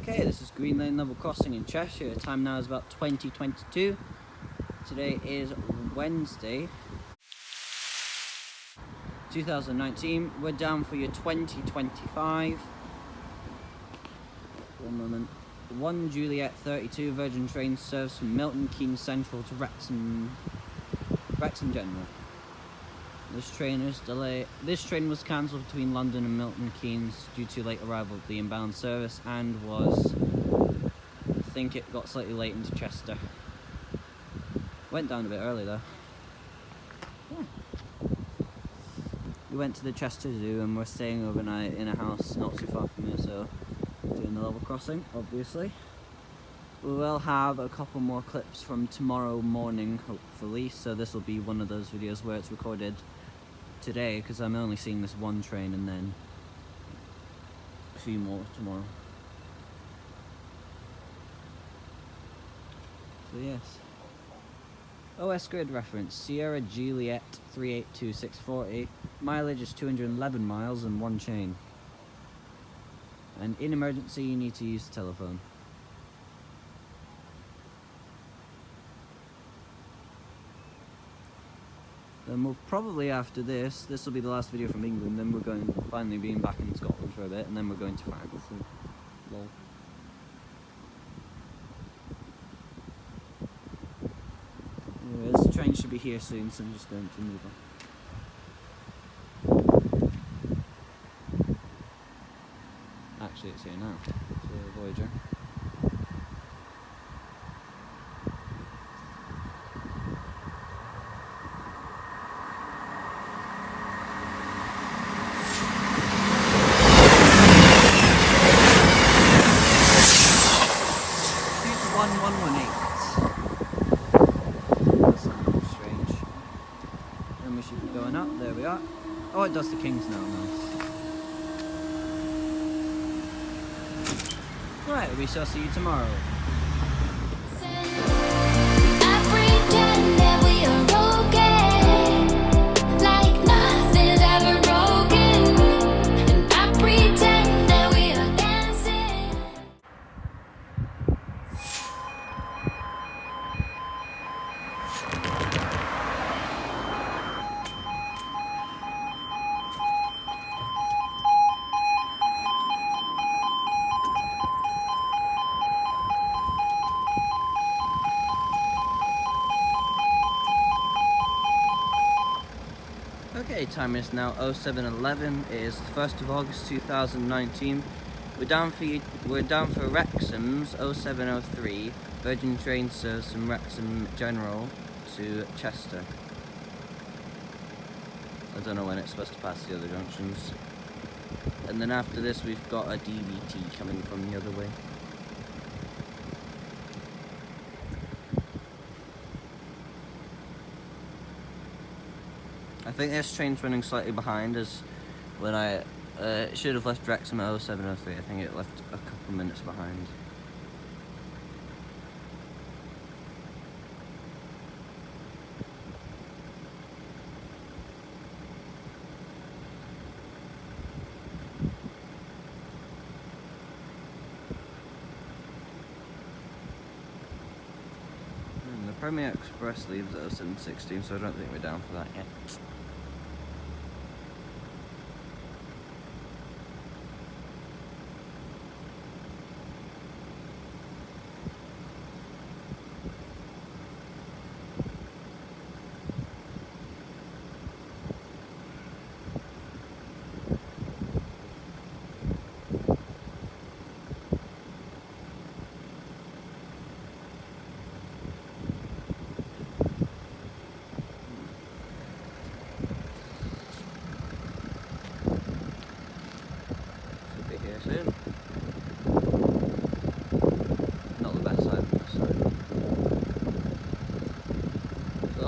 Okay, this is Green Lane Level Crossing in Cheshire. The time now is about 20:22. Today is Wednesday, 2019. We're down for your 2025. One moment. 1 Juliet 32 Virgin train serves from Milton Keynes Central to Wrexham General. This train was cancelled between London and Milton Keynes due to late arrival of the inbound service and I think it got slightly late into Chester. Went down a bit early though. Yeah. We went to the Chester Zoo and we're staying overnight in a house not too far from here, so doing the level crossing, obviously. We will have a couple more clips from tomorrow morning, hopefully, so this will be one of those videos where it's recorded today, because I'm only seeing this one train and then a few more tomorrow. So yes. OS grid reference, Sierra Juliet 382640, mileage is 211 miles and one chain. And in emergency you need to use the telephone. Then we'll probably, after this will be the last video from England, then we're going to finally being back in Scotland for a bit, and then we're going to Fargo for lol. Anyways, the train should be here soon, so I'm just going to move on. Actually, it's here now. It's a Voyager. Oh, it does the Kings now, nice. Right, we shall see you tomorrow. Okay, time is now 07:11. It is the 1st of August 2019. We're down for Wrexham's 0703. Virgin train serves from Wrexham General to Chester. I don't know when it's supposed to pass the other junctions. And then after this we've got a DVT coming from the other way. I think this train's running slightly behind, as when it should have left Wrexham at 0703. I think it left a couple minutes behind. And the Premier Express leaves at 07:16, so I don't think we're down for that yet.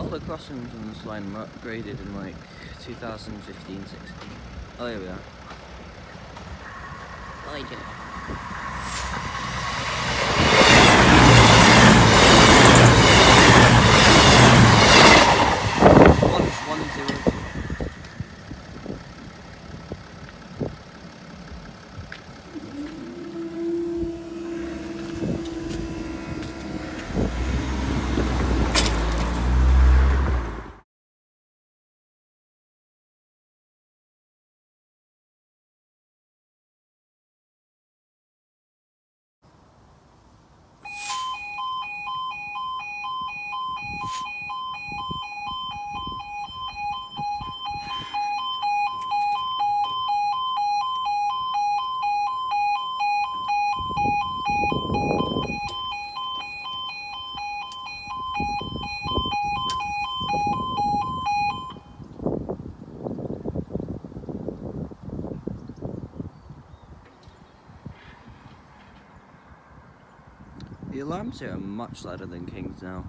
all the crossings on this line were upgraded in like 2015-16. Oh, here we are. Lache. The alarms here are much louder than King's now.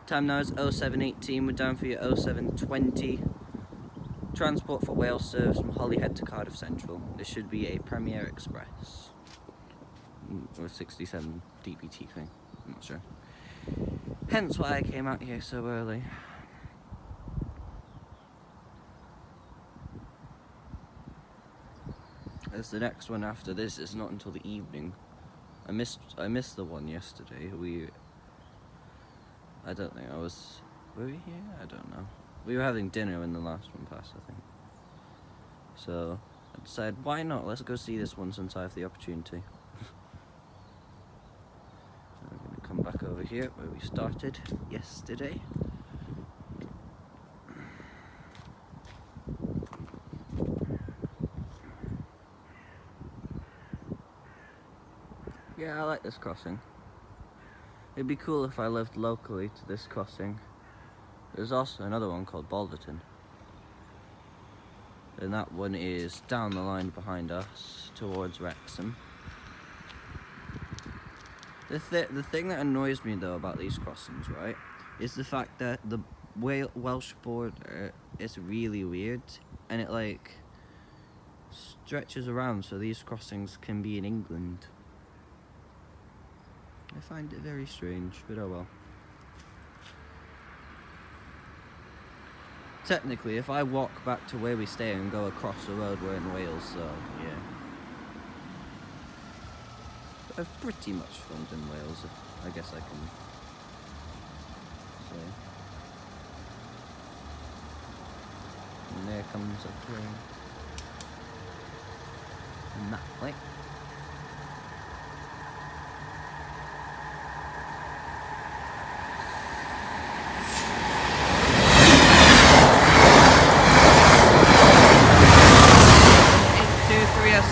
Time now is 07:18, we're down for your 07:20. Transport for Wales service from Holyhead to Cardiff Central. This should be a Premier Express. Or 67 DPT thing, I'm not sure. Hence why I came out here so early. As the next one after this is not until the evening. I missed the one yesterday. I don't think were we here? I don't know. We were having dinner when the last one passed, I think. So I decided, why not? Let's go see this one since I have the opportunity. I'm going to come back over here where we started yesterday. Yeah, I like this crossing. It'd be cool if I lived locally to this crossing. There's also another one called Balderton. And that one is down the line behind us, towards Wrexham. The thing that annoys me though about these crossings, right, is the fact that the Welsh border is really weird, and it like stretches around so these crossings can be in England. I find it very strange, but oh well. Technically, if I walk back to where we stay and go across the road, we're in Wales, so yeah. But I've pretty much filmed in Wales, I guess I can say. And there comes a train. And that way.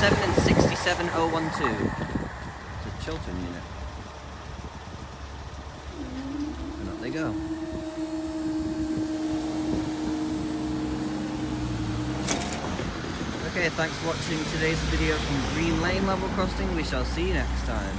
And 67012. It's a Chiltern unit. And up they go. Okay, thanks for watching today's video from Green Lane level crossing. We shall see you next time.